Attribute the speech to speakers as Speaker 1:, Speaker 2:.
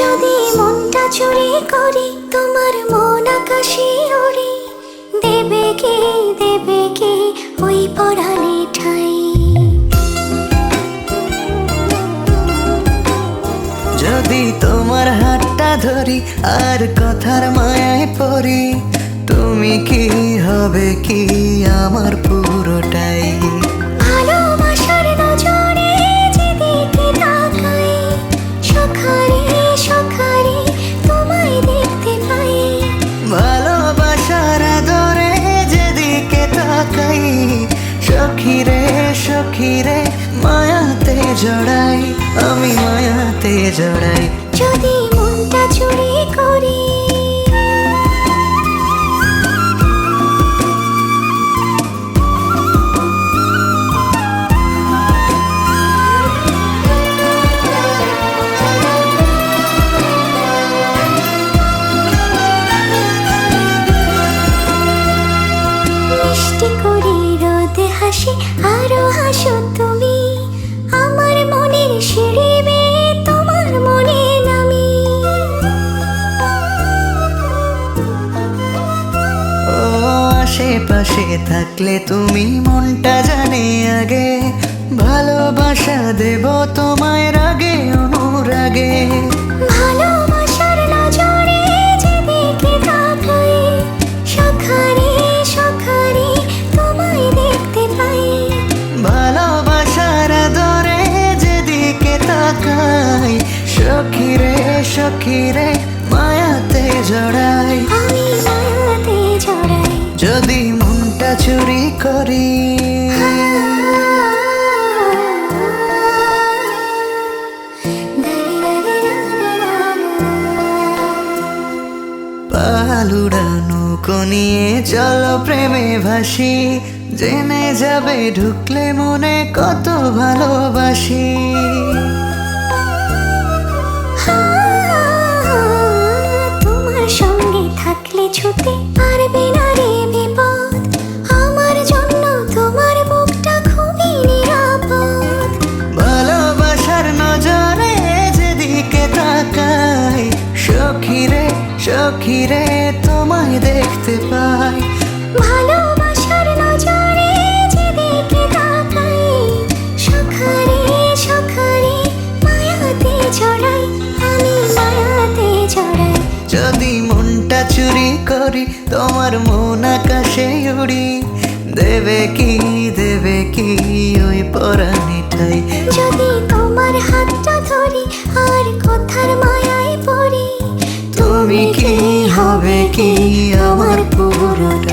Speaker 1: যদি মনটা চুরি করি তোমার মন আকাশে ওড়ে, দেবে কি ওই পরাণে ঠাই?
Speaker 2: যদি তোমার হাতটা ধরি আর কথার মায়ায় পড়ি, তুমি কি হবে কি আমার পুরোটাই?
Speaker 1: ভালোবাসার নজরে যেদিকে তাকাই, সখারে সখারে তোমায় দেখতে পাই।
Speaker 2: ভালোবাসার আদরে যেদিকে তাকাই, সখীরে সখীরে মায়াতে জড়াই, আমি মায়াতে জড়াই।
Speaker 1: যদি মনটা চুরি করি মিষ্টি করে রোদে হাসি আরো হাসো তুমি, আমার মনের সিঁড়ি বেয়ে তোমার মনে নামি।
Speaker 2: ও আশেপাশে থাকলে তুমি মনটা জানে আগে, ভালোবাসা দেব তোমায় রাগে অনুরাগে।
Speaker 1: ভালোবাসার নজরে যেদিকে তাকাই, সখারে সখারে তোমায় দেখতে পাই।
Speaker 2: ভালোবাসার আদরে যেদিকে তাকাই, সখীরে সখীরে মায়াতে জড়াই,
Speaker 1: আমি মায়াতে জড়াই।
Speaker 2: যদি মনটা চুরি করি। পালুড়ানো নিয়ে চলো প্রেমে ভাসি, জেনে যাবে ঢুকলে মনে কত ভালোবাসি।
Speaker 1: তোমার সঙ্গে থাকলে ছুটে পারবে না রে বিপদ, আমার জন্য তোমার বুকটা খুবই নিরাপদ।
Speaker 2: ভালোবাসার নজরে যেদিকে তাকাই, সখীরে সখীরে তোমায় দেখতে পাই।
Speaker 1: ভালোবাসার নজরে যেদিকে তাকাই, সখারে সখারে মায়াতে জড়াই, আমি মায়াতে জড়াই।
Speaker 2: যদি মনটা চুরি করি তোমার মন আকাশে উড়ি, দেবে কি ওই পরাণে ঠাই?
Speaker 1: যদি তোমার হাতটা ধরি আর কথার মায়ায় পড়ি,
Speaker 2: তুমি কি হবে কি আমার পুরোটা?